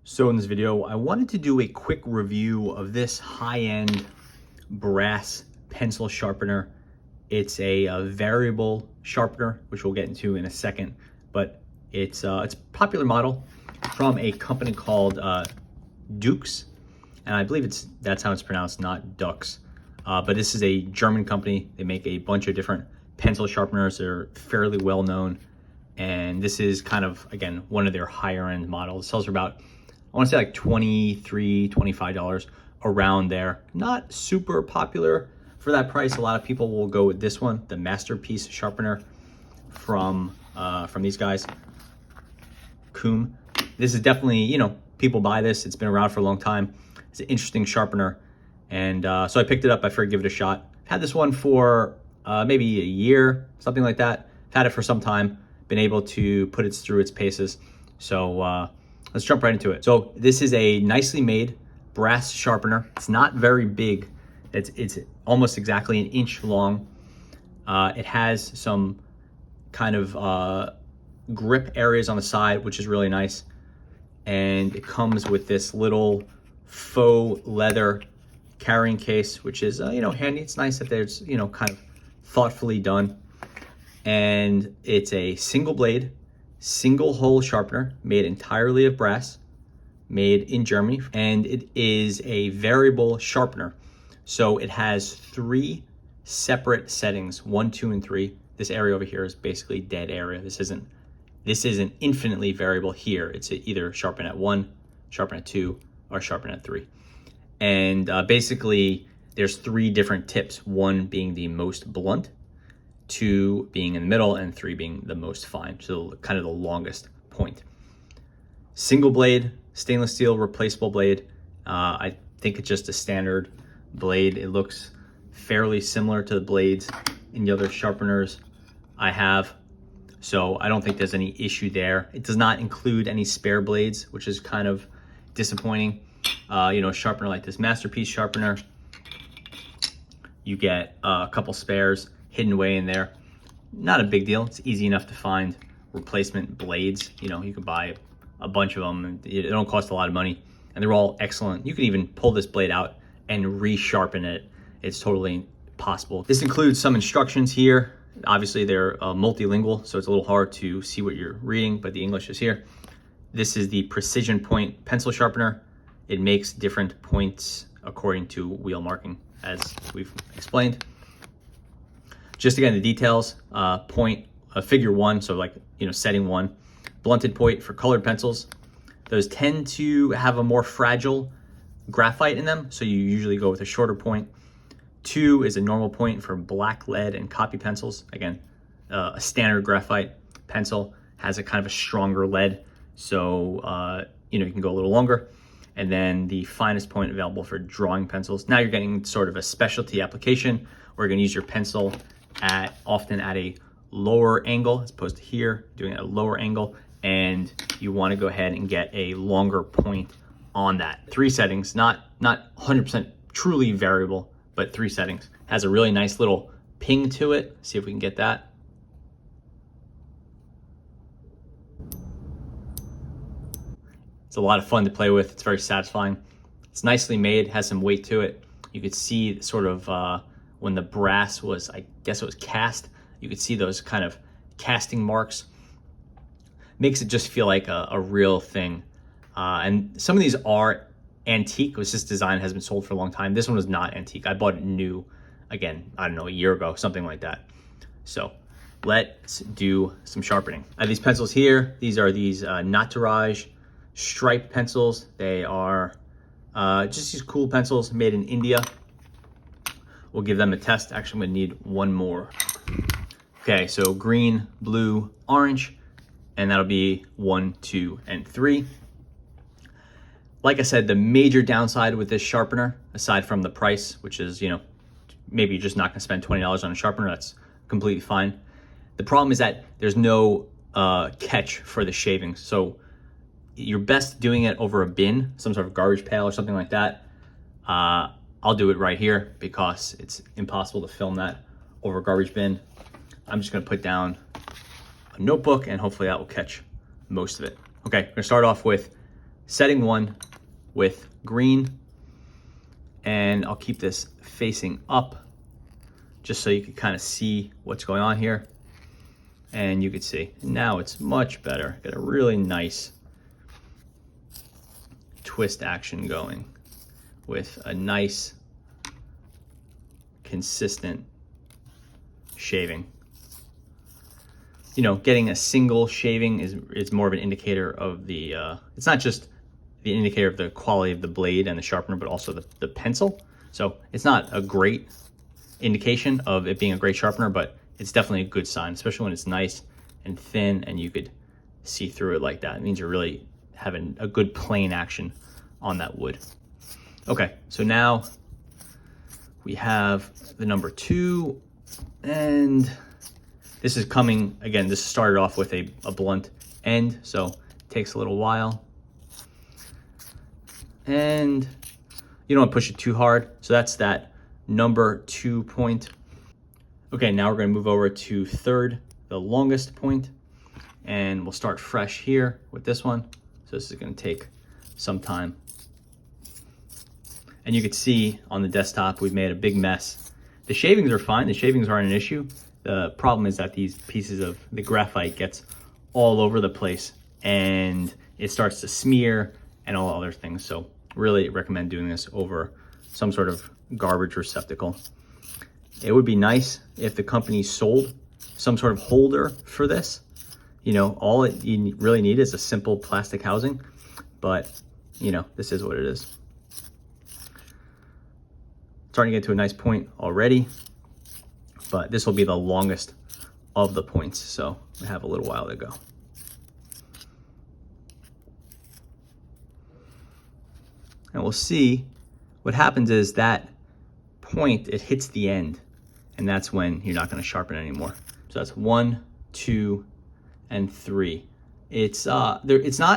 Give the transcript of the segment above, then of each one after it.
So in this video, I wanted to do a quick review of this high-end brass pencil sharpener. It's a variable sharpener, which we'll get into in a second, but it's a popular model from a company called Dux, and I believe that's how it's pronounced, not Dux. But this is a German company. They make a bunch of different pencil sharpeners. They're fairly well known, and this is kind of, again, one of their higher end models. It sells for about, I want to say like $23, $25, around there. Not super popular for that price. A lot of people will go with this one, the Masterpiece sharpener from these guys, Kuhn. This is definitely, people buy this. It's been around for a long time. It's an interesting sharpener. And so I picked it up. I figured give it a shot. Had this one for maybe a year, something like that. Had it for some time. Been able to put it through its paces. So let's jump right into it. So this is a nicely made brass sharpener. It's not very big. It's almost exactly an inch long. It has some kind of grip areas on the side, which is really nice. And it comes with this little faux leather carrying case, which is handy. It's nice that there's kind of thoughtfully done. And it's a single blade, single hole sharpener made entirely of brass, made in Germany, and it is a variable sharpener. So it has 3 separate settings, 1, 2, and 3. This area over here is basically dead area. This isn't infinitely variable here. It's either sharpen at 1, sharpen at 2, or sharpen at 3. And basically there's 3 different tips, 1 being the most blunt, 2 being in the middle, and 3 being the most fine, so kind of the longest point. Single blade, stainless steel replaceable blade. I think it's just a standard blade. It looks fairly similar to the blades in the other sharpeners I have, so I don't think there's any issue there. It does not include any spare blades, which is kind of disappointing. A sharpener like this Masterpiece sharpener, you get a couple spares hidden away in there. Not a big deal. It's easy enough to find replacement blades. You can buy a bunch of them. They don't cost a lot of money, and they're all excellent. You can even pull this blade out and resharpen it. It's totally possible. This includes some instructions here. Obviously they're multilingual, so it's a little hard to see what you're reading, but the English is here. This is the Precision Point pencil sharpener. It makes different points according to wheel marking, as we've explained. Just again, the details, point, figure 1, so like, setting 1, blunted point for colored pencils. Those tend to have a more fragile graphite in them, so you usually go with a shorter point. 2 is a normal point for black lead and copy pencils. Again, a standard graphite pencil has a kind of a stronger lead, so you can go a little longer. And then the finest point available for drawing pencils. Now you're getting sort of a specialty application where you're going to use your pencil often at a lower angle as opposed to here, doing it at a lower angle, and you want to go ahead and get a longer point on that. 3 settings, not 100% truly variable, but 3 settings. Has a really nice little ping to it. See if we can get that. It's a lot of fun to play with. It's very satisfying. It's nicely made, has some weight to it. You could see sort of when the brass was, I guess it was cast, you could see those kind of casting marks. Makes it just feel like a real thing. And some of these are antique, which this design has been sold for a long time. This one was not antique. I bought it new, again, I don't know, a year ago, something like that. So let's do some sharpening. I have these pencils here. These are these Nataraj stripe pencils. They are just these cool pencils made in India. We'll give them a test. Actually, I'm gonna need one more. Okay, so green, blue, orange, and that'll be 1, 2, and 3. Like I said, the major downside with this sharpener, aside from the price, which is, maybe you're just not gonna spend $20 on a sharpener, that's completely fine. The problem is that there's no catch for the shavings. So you're best doing it over a bin, some sort of garbage pail or something like that. I'll do it right here because it's impossible to film that over a garbage bin. I'm just gonna put down a notebook and hopefully that will catch most of it. Okay, we're gonna start off with setting 1 with green, and I'll keep this facing up just so you can kind of see what's going on here. And you can see now it's much better. Got a really nice twist action going with a nice consistent shaving. You know, getting a single shaving is more of an indicator of the, it's not just the indicator of the quality of the blade and the sharpener, but also the pencil. So it's not a great indication of it being a great sharpener, but it's definitely a good sign, especially when it's nice and thin and you could see through it like that. It means you're really having a good plane action on that wood. Okay, so now we have the number 2, and this is coming, again, this started off with a blunt end, so it takes a little while. And you don't want to push it too hard. So that's that number 2 point. Okay, now we're going to move over to 3rd, the longest point, and we'll start fresh here with this one. So this is going to take some time. And you can see on the desktop, we've made a big mess. The shavings are fine. The shavings aren't an issue. The problem is that these pieces of the graphite gets all over the place and it starts to smear and all other things. So really recommend doing this over some sort of garbage receptacle. It would be nice if the company sold some sort of holder for this. You know, all you really need is a simple plastic housing, but you know, this is what it is. Starting to get to a nice point already, but this will be the longest of the points, so we have a little while to go. And we'll see what happens is that point, it hits the end, and that's when you're not going to sharpen anymore. So that's 1, 2, and 3. It's not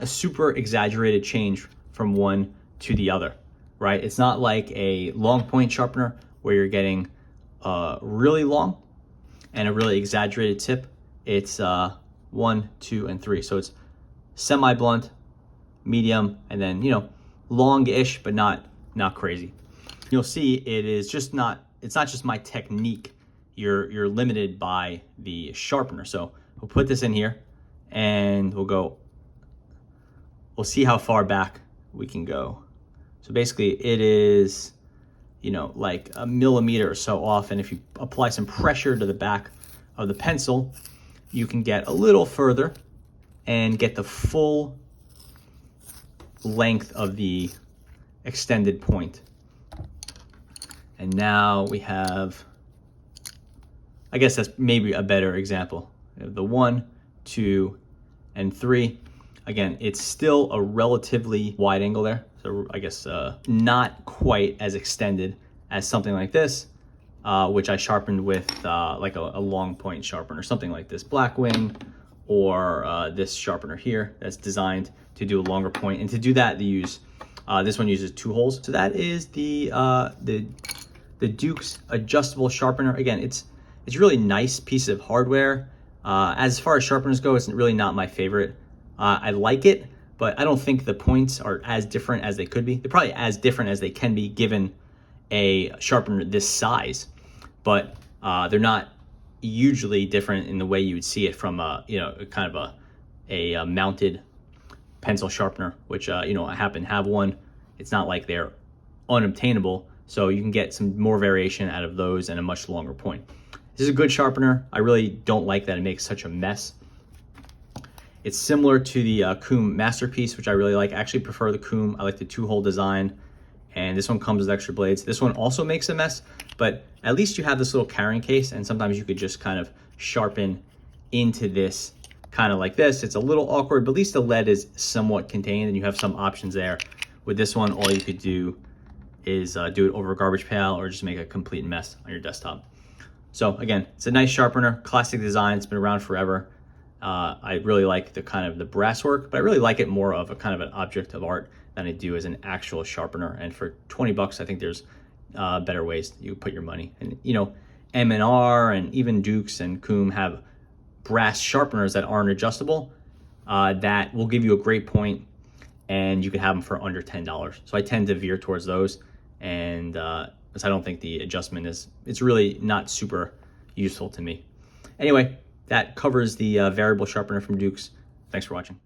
a super exaggerated change from one to the other, right? It's not like a long point sharpener where you're getting really long and a really exaggerated tip. It's 1, 2, and 3. So it's semi-blunt, medium, and then, you know, long-ish, but not crazy. You'll see it's not just my technique. You're limited by the sharpener. So we'll put this in here and we'll see how far back we can go. So basically it is, you know, like a millimeter or so off. And if you apply some pressure to the back of the pencil, you can get a little further and get the full length of the extended point. And now we have, I guess that's maybe a better example. We have the 1, 2, and 3. Again, it's still a relatively wide angle there. So I guess not quite as extended as something like this, which I sharpened with like a long point sharpener, something like this Blackwing, or this sharpener here that's designed to do a longer point. And to do that, they use, this one uses 2 holes. So that is the Duke's adjustable sharpener. Again, it's a really nice piece of hardware. As far as sharpeners go, it's really not my favorite. I like it, but I don't think the points are as different as they could be. They're probably as different as they can be given a sharpener this size, but they're not hugely different in the way you would see it from you know, kind of a mounted pencil sharpener, which you know, I happen to have one. It's not like they're unobtainable, so you can get some more variation out of those and a much longer point. This is a good sharpener. I really don't like that it makes such a mess. It's similar to the Koom Masterpiece, which I really like. I actually prefer the Koom. I like the 2-hole design, and this one comes with extra blades. This one also makes a mess, but at least you have this little carrying case, and sometimes you could just kind of sharpen into this, kind of like this. It's a little awkward, but at least the lead is somewhat contained, and you have some options there. With this one, all you could do is do it over a garbage pail or just make a complete mess on your desktop. So again, it's a nice sharpener, classic design. It's been around forever. I really like the kind of the brass work, but I really like it more of a kind of an object of art than I do as an actual sharpener. And for 20 bucks, I think there's better ways you put your money. And you know, M&R and even Dukes and Koom have brass sharpeners that aren't adjustable, that will give you a great point and you can have them for under $10. So I tend to veer towards those, and because I don't think the adjustment it's really not super useful to me. Anyway, that covers the variable sharpener from Dukes. Thanks for watching.